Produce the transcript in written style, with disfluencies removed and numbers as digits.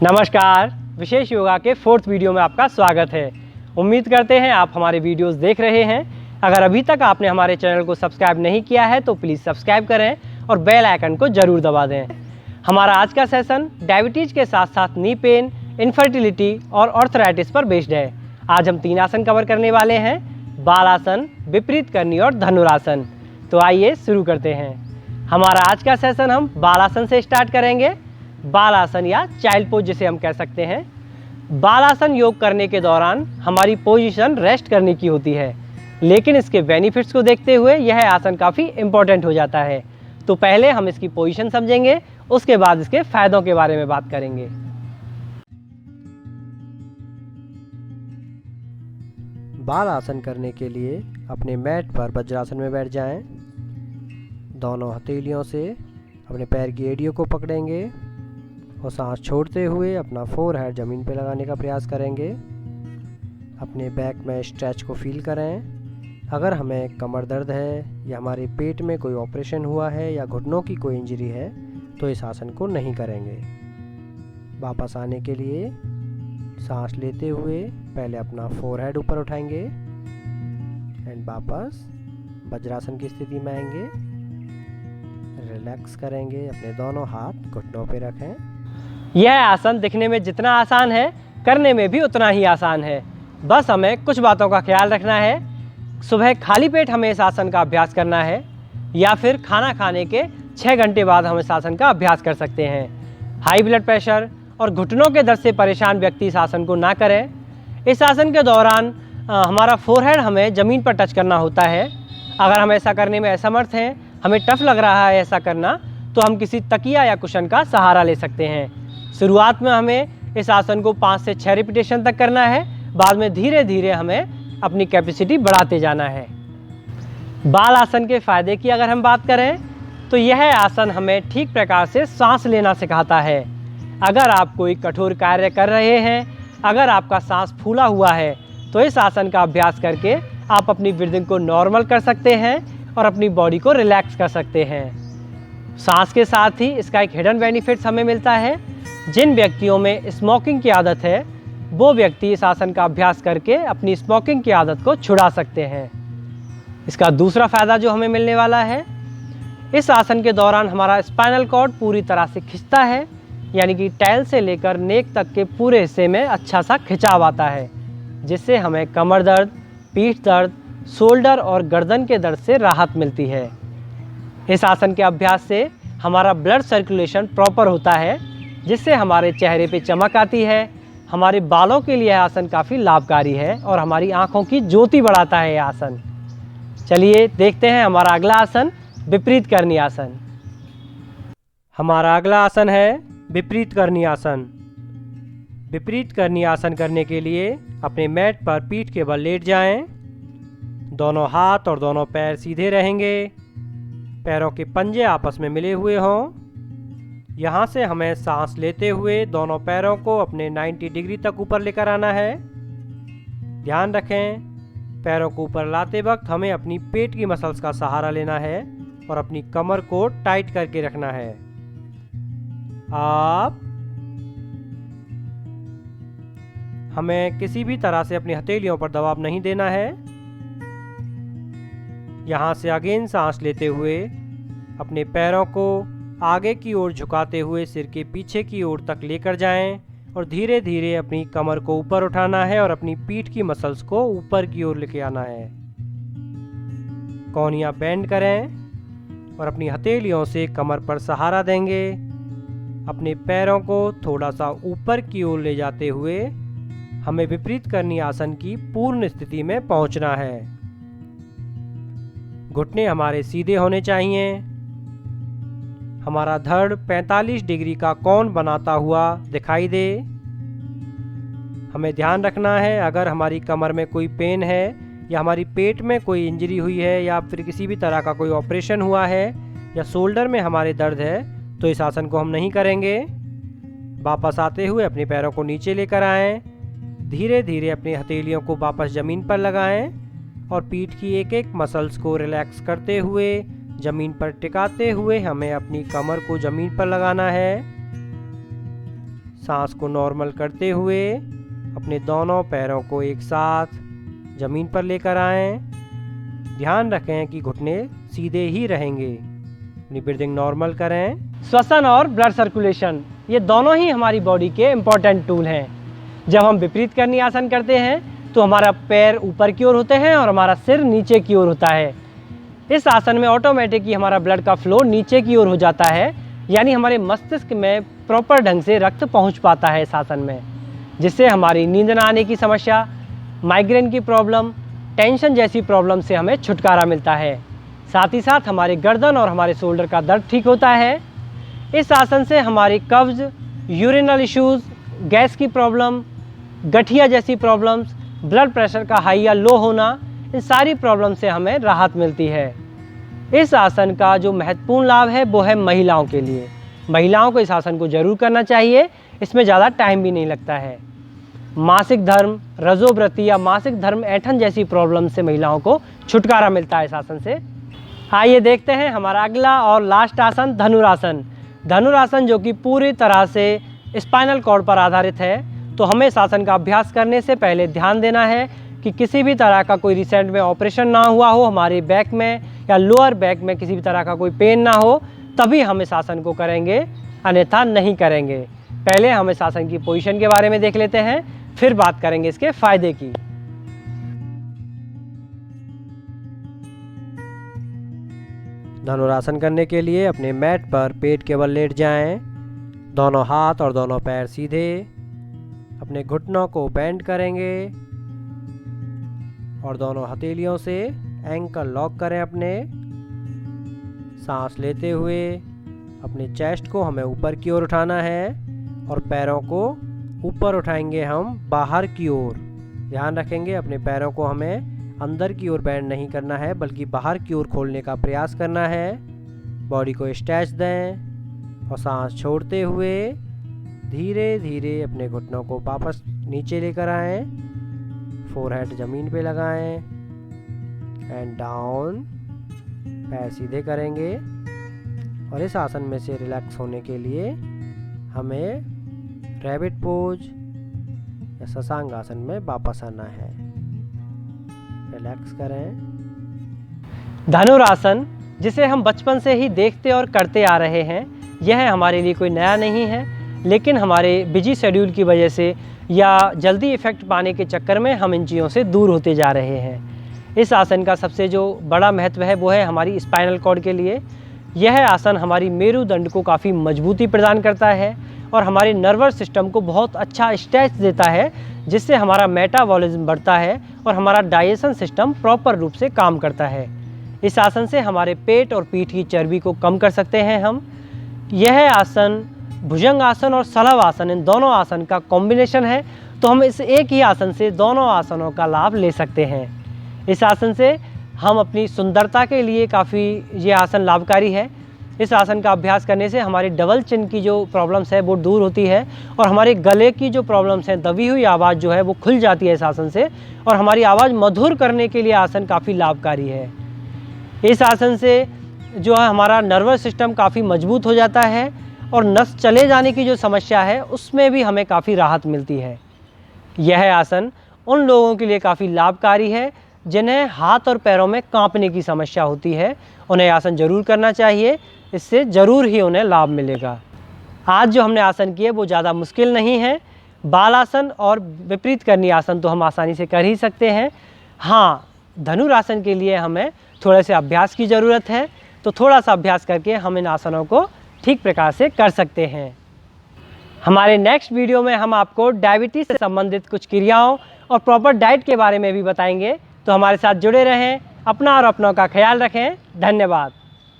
नमस्कार, विशेष योगा के 4th video में आपका स्वागत है। उम्मीद करते हैं आप हमारे वीडियोस देख रहे हैं। अगर अभी तक आपने हमारे चैनल को सब्सक्राइब नहीं किया है तो प्लीज़ सब्सक्राइब करें और बेल आइकन को ज़रूर दबा दें। हमारा आज का सेशन डायबिटीज़ के साथ साथ नी पेन, इनफर्टिलिटी और ऑर्थराइटिस पर बेस्ड है। आज हम 3 आसन कवर करने वाले हैं, बालासन, विपरीत करनी और धनुरासन। तो आइए शुरू करते हैं। हमारा आज का सेशन हम बालासन से स्टार्ट करेंगे। बालासन या चाइल्ड पोज जिसे हम कह सकते हैं। बालासन योग करने के दौरान हमारी पोजीशन रेस्ट करने की होती है, लेकिन इसके बेनिफिट्स को देखते हुए यह आसन काफ़ी इम्पोर्टेंट हो जाता है। तो पहले हम इसकी पोजीशन समझेंगे, उसके बाद इसके फायदों के बारे में बात करेंगे। बालासन करने के लिए अपने मैट पर वज्रासन में बैठ जाएं। दोनों हथेलियों से अपने पैर की एड़ियों को पकड़ेंगे और सांस छोड़ते हुए अपना फोरहेड ज़मीन पर लगाने का प्रयास करेंगे। अपने बैक में स्ट्रेच को फील करें। अगर हमें कमर दर्द है या हमारे पेट में कोई ऑपरेशन हुआ है या घुटनों की कोई इंजरी है तो इस आसन को नहीं करेंगे। वापस आने के लिए सांस लेते हुए पहले अपना फोरहेड ऊपर उठाएंगे एंड वापस वज्रासन की स्थिति में आएंगे। रिलैक्स करेंगे, अपने दोनों हाथ घुटनों पे रखें। यह आसन दिखने में जितना आसान है, करने में भी उतना ही आसान है। बस हमें कुछ बातों का ख्याल रखना है। सुबह खाली पेट हमें इस आसन का अभ्यास करना है या फिर खाना खाने के 6 घंटे बाद हम इस आसन का अभ्यास कर सकते हैं। हाई ब्लड प्रेशर और घुटनों के दर्द से परेशान व्यक्ति इस आसन को ना करें। इस आसन के दौरान हमारा फोरहेड हमें ज़मीन पर टच करना होता है। अगर हम ऐसा करने में असमर्थ हैं, हमें टफ लग रहा है ऐसा करना, तो हम किसी तकिया या कुशन का सहारा ले सकते हैं। शुरुआत में हमें इस आसन को 5 से 6 रिपीटेशन तक करना है। बाद में धीरे धीरे हमें अपनी कैपेसिटी बढ़ाते जाना है। बाल आसन के फ़ायदे की अगर हम बात करें तो यह आसन हमें ठीक प्रकार से सांस लेना सिखाता है। अगर आप कोई कठोर कार्य कर रहे हैं, अगर आपका सांस फूला हुआ है, तो इस आसन का अभ्यास करके आप अपनी ब्रीदिंग को नॉर्मल कर सकते हैं और अपनी बॉडी को रिलैक्स कर सकते हैं। सांस के साथ ही इसका एक हिडन बेनिफिट्स हमें मिलता है। जिन व्यक्तियों में स्मोकिंग की आदत है, वो व्यक्ति इस आसन का अभ्यास करके अपनी स्मोकिंग की आदत को छुड़ा सकते हैं। इसका दूसरा फ़ायदा जो हमें मिलने वाला है, इस आसन के दौरान हमारा स्पाइनल कॉर्ड पूरी तरह से खिंचता है, यानी कि टैल से लेकर नेक तक के पूरे हिस्से में अच्छा सा खिंचाव आता है, जिससे हमें कमर दर्द, पीठ दर्द, शोल्डर और गर्दन के दर्द से राहत मिलती है। इस आसन के अभ्यास से हमारा ब्लड सर्कुलेशन प्रॉपर होता है, जिससे हमारे चेहरे पे चमक आती है। हमारे बालों के लिए आसन काफ़ी लाभकारी है और हमारी आँखों की ज्योति बढ़ाता है यह आसन। चलिए देखते हैं हमारा अगला आसन, विपरीत करनी आसन। हमारा अगला आसन है विपरीत करनी आसन। विपरीत करनी आसन करने के लिए अपने मैट पर पीठ के बल लेट जाएं। दोनों हाथ और दोनों पैर सीधे रहेंगे। पैरों के पंजे आपस में मिले हुए हों। यहाँ से हमें सांस लेते हुए दोनों पैरों को अपने 90 डिग्री तक ऊपर लेकर आना है। ध्यान रखें, पैरों को ऊपर लाते वक्त हमें अपनी पेट की मसल्स का सहारा लेना है और अपनी कमर को टाइट करके रखना है। आप हमें किसी भी तरह से अपनी हथेलियों पर दबाव नहीं देना है। यहाँ से अगेन सांस लेते हुए अपने पैरों को आगे की ओर झुकाते हुए सिर के पीछे की ओर तक लेकर जाएं और धीरे धीरे अपनी कमर को ऊपर उठाना है और अपनी पीठ की मसल्स को ऊपर की ओर लेके आना है। कोहनियाँ बेंड करें और अपनी हथेलियों से कमर पर सहारा देंगे। अपने पैरों को थोड़ा सा ऊपर की ओर ले जाते हुए हमें विपरीत करनी आसन की पूर्ण स्थिति में पहुंचना है। घुटने हमारे सीधे होने चाहिए। हमारा धड़ 45 डिग्री का कोण बनाता हुआ दिखाई दे। हमें ध्यान रखना है, अगर हमारी कमर में कोई पेन है या हमारी पेट में कोई इंजरी हुई है या फिर किसी भी तरह का कोई ऑपरेशन हुआ है या शोल्डर में हमारे दर्द है, तो इस आसन को हम नहीं करेंगे। वापस आते हुए अपने पैरों को नीचे लेकर आएं। धीरे धीरे अपनी हथेलियों को वापस ज़मीन पर लगाएं और पीठ की एक एक मसल्स को रिलैक्स करते हुए ज़मीन पर टिकाते हुए हमें अपनी कमर को ज़मीन पर लगाना है। सांस को नॉर्मल करते हुए अपने दोनों पैरों को एक साथ ज़मीन पर लेकर आएं। ध्यान रखें कि घुटने सीधे ही रहेंगे। अपनी ब्रीदिंग नॉर्मल करें। श्वसन और ब्लड सर्कुलेशन, ये दोनों ही हमारी बॉडी के इम्पॉर्टेंट टूल हैं। जब हम विपरीत करनी आसन करते हैं तो हमारा पैर ऊपर की ओर होते हैं और हमारा सिर नीचे की ओर होता है। इस आसन में ऑटोमेटिक ही हमारा ब्लड का फ्लो नीचे की ओर हो जाता है, यानी हमारे मस्तिष्क में प्रॉपर ढंग से रक्त पहुंच पाता है इस आसन में, जिससे हमारी नींद न आने की समस्या, माइग्रेन की प्रॉब्लम, टेंशन जैसी प्रॉब्लम से हमें छुटकारा मिलता है। साथ ही साथ हमारे गर्दन और हमारे शोल्डर का दर्द ठीक होता है। इस आसन से हमारी कब्ज, यूरिनल इश्यूज़, गैस की प्रॉब्लम, गठिया जैसी प्रॉब्लम्स, ब्लड प्रेशर का हाई या लो होना, इन सारी प्रॉब्लम से हमें राहत मिलती है। इस आसन का जो महत्वपूर्ण लाभ है वो है महिलाओं के लिए। महिलाओं को इस आसन को ज़रूर करना चाहिए, इसमें ज़्यादा टाइम भी नहीं लगता है। मासिक धर्म, रजोवृत्ति या मासिक धर्म ऐंठन जैसी प्रॉब्लम से महिलाओं को छुटकारा मिलता है इस आसन से। आइए देखते हैं हमारा अगला और लास्ट आसन, धनुरासन। धनुरासन जो कि पूरी तरह से स्पाइनल कॉर्ड पर आधारित है, तो हमें इस आसन का अभ्यास करने से पहले ध्यान देना है कि किसी भी तरह का कोई रिसेंट में ऑपरेशन ना हुआ हो, हमारे बैक में या लोअर बैक में किसी भी तरह का कोई पेन ना हो, तभी हम इस आसन को करेंगे, अन्यथा नहीं करेंगे। पहले हम इस आसन की पोजीशन के बारे में देख लेते हैं, फिर बात करेंगे इसके फायदे की। धनुरासन करने के लिए अपने मैट पर पेट के बल लेट जाएं। दोनों हाथ और दोनों पैर सीधे, अपने घुटनों को बेंड करेंगे और दोनों हथेलियों से एंकल लॉक करें। अपने सांस लेते हुए अपने चेस्ट को हमें ऊपर की ओर उठाना है और पैरों को ऊपर उठाएंगे हम बाहर की ओर। ध्यान रखेंगे अपने पैरों को हमें अंदर की ओर बेंड नहीं करना है, बल्कि बाहर की ओर खोलने का प्रयास करना है। बॉडी को स्ट्रेच दें और सांस छोड़ते हुए धीरे धीरे अपने घुटनों को वापस नीचे लेकर आएं। फोरहेड ज़मीन पे लगाएं एंड डाउन। पैर सीधे करेंगे और इस आसन में से रिलैक्स होने के लिए हमें रैबिट पोज या शशांक आसन में वापस आना है। रिलैक्स करें। धनुरासन, जिसे हम बचपन से ही देखते और करते आ रहे हैं, यह हमारे लिए कोई नया नहीं है, लेकिन हमारे बिजी शेड्यूल की वजह से या जल्दी इफ़ेक्ट पाने के चक्कर में हम इन चीज़ों से दूर होते जा रहे हैं। इस आसन का सबसे जो बड़ा महत्व है वो है हमारी स्पाइनल कॉर्ड के लिए। यह आसन हमारी मेरुदंड को काफ़ी मजबूती प्रदान करता है और हमारे नर्वस सिस्टम को बहुत अच्छा स्ट्रेच देता है, जिससे हमारा मेटाबॉलिज्म बढ़ता है और हमारा डाइजेशन सिस्टम प्रॉपर रूप से काम करता है। इस आसन से हमारे पेट और पीठ की चर्बी को कम कर सकते हैं हम। यह आसन भुजंग आसन और सलभ आसन, इन दोनों आसन का कॉम्बिनेशन है, तो हम इस एक ही आसन से दोनों आसनों का लाभ ले सकते हैं। इस आसन से हम अपनी सुंदरता के लिए काफ़ी ये आसन लाभकारी है। इस आसन का अभ्यास करने से हमारी डबल चिन की जो प्रॉब्लम्स है वो दूर होती है और हमारे गले की जो प्रॉब्लम्स हैं, दबी हुई आवाज़ जो है वो खुल जाती है इस आसन से, और हमारी आवाज़ मधुर करने के लिए आसन काफ़ी लाभकारी है। इस आसन से जो है हमारा नर्वस सिस्टम काफ़ी मजबूत हो जाता है और नस चले जाने की जो समस्या है उसमें भी हमें काफ़ी राहत मिलती है। यह आसन उन लोगों के लिए काफ़ी लाभकारी है जिन्हें हाथ और पैरों में कांपने की समस्या होती है। उन्हें आसन जरूर करना चाहिए, इससे ज़रूर ही उन्हें लाभ मिलेगा। आज जो हमने आसन किए वो ज़्यादा मुश्किल नहीं है। बाल आसन और विपरीत करनी आसन तो हम आसानी से कर ही सकते हैं। हाँ, धनुरासन के लिए हमें थोड़े से अभ्यास की ज़रूरत है, तो थोड़ा सा अभ्यास करके हम इन आसनों को ठीक प्रकार से कर सकते हैं। हमारे नेक्स्ट वीडियो में हम आपको डायबिटीज़ से संबंधित कुछ क्रियाओं और प्रॉपर डाइट के बारे में भी बताएंगे, तो हमारे साथ जुड़े रहें। अपना और अपनों का ख्याल रखें। धन्यवाद।